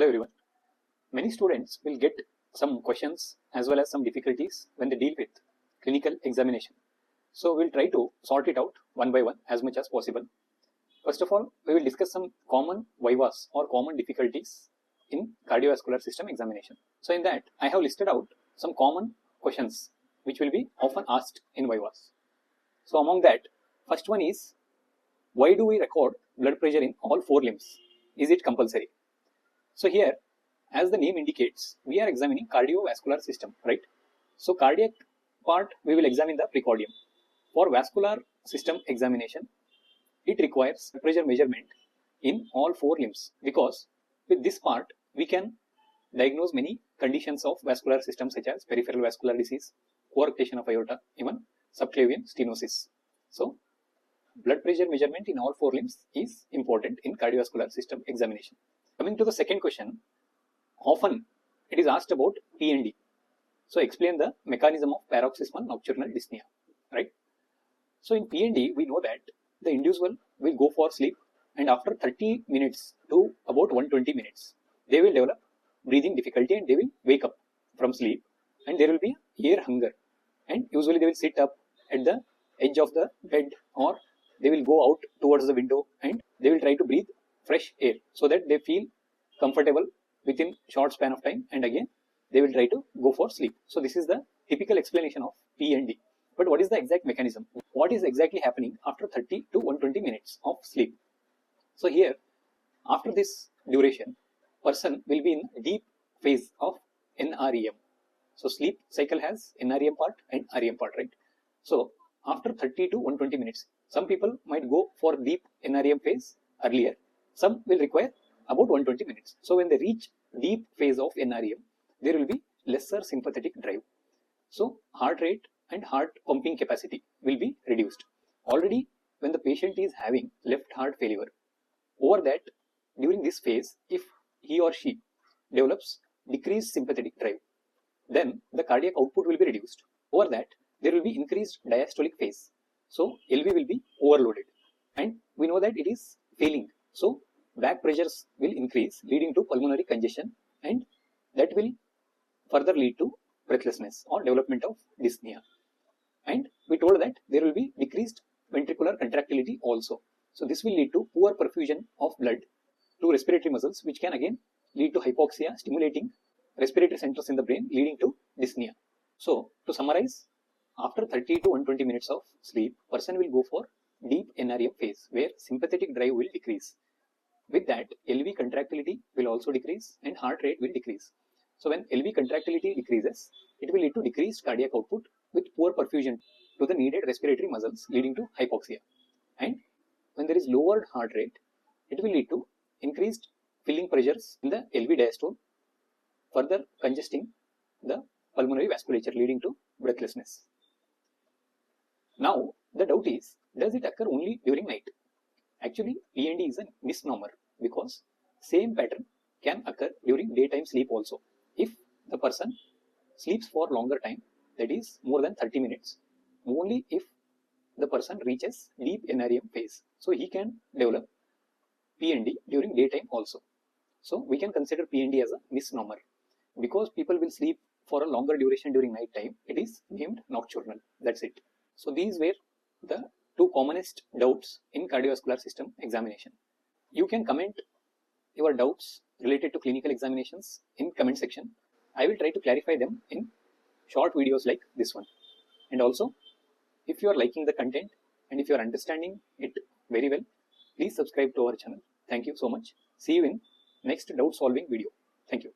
Hello everyone. Many students will get some questions as well as some difficulties when they deal with clinical examination. So we'll try to sort it out one by one as much as possible. First of all, we will discuss some common vivas or common difficulties in cardiovascular system examination. So in that, I have listed out some common questions which will be often asked in vivas. So among that, first one is, why do we record blood pressure in all four limbs? Is it compulsory? So here, as the name indicates, we are examining cardiovascular system, right? So cardiac part, we will examine the precordium. For vascular system examination, it requires pressure measurement in all four limbs, because with this part, we can diagnose many conditions of vascular system such as peripheral vascular disease, coarctation of aorta, even subclavian stenosis. So blood pressure measurement in all four limbs is important in cardiovascular system examination. Coming to the second question, often it is asked about PND. So explain the mechanism of paroxysmal nocturnal dyspnea, right? So in PND, we know that the individual will go for sleep, and after 30 minutes to about 120 minutes, they will develop breathing difficulty and they will wake up from sleep, and there will be air hunger, and usually they will sit up at the edge of the bed, or they will go out towards the window and they will try to breathe fresh air so that they feel comfortable within short span of time, and again they will try to go for sleep. So this is the typical explanation of PND. But what is the exact mechanism? What is exactly happening after 30 to 120 minutes of sleep? So here, after this duration, person will be in deep phase of NREM. So sleep cycle has NREM part and REM part, right? So after 30 to 120 minutes, some people might go for deep NREM phase earlier. Some will require about 120 minutes. So when they reach deep phase of NREM, there will be lesser sympathetic drive. So heart rate and heart pumping capacity will be reduced. Already when the patient is having left heart failure, over that, during this phase, if he or she develops decreased sympathetic drive, then the cardiac output will be reduced. Over that, there will be increased diastolic phase. So LV will be overloaded, and we know that it is failing. So back pressures will increase, leading to pulmonary congestion, and that will further lead to breathlessness or development of dyspnea. And we told that there will be decreased ventricular contractility also. So this will lead to poor perfusion of blood to respiratory muscles, which can again lead to hypoxia, stimulating respiratory centers in the brain, leading to dyspnea. So to summarize, after 30 to 120 minutes of sleep, person will go for deep NREM phase where sympathetic drive will decrease. With that, LV contractility will also decrease and heart rate will decrease. So when LV contractility decreases, it will lead to decreased cardiac output with poor perfusion to the needed respiratory muscles, leading to hypoxia. And when there is lowered heart rate, it will lead to increased filling pressures in the LV diastole, further congesting the pulmonary vasculature, leading to breathlessness. Now the doubt is, does it occur only during night? Actually, PND is a misnomer, because same pattern can occur during daytime sleep also. If the person sleeps for longer time, that is more than 30 minutes, only if the person reaches deep NREM phase, so he can develop PND during daytime also. So we can consider PND as a misnomer. Because people will sleep for a longer duration during night time, it is named nocturnal. That's it. So these were the two commonest doubts in cardiovascular system examination. You can comment your doubts related to clinical examinations in comment section. I will try to clarify them in short videos like this one. And also, if you are liking the content and if you are understanding it very well, please subscribe to our channel. Thank you so much. See you in next doubt solving video. Thank you.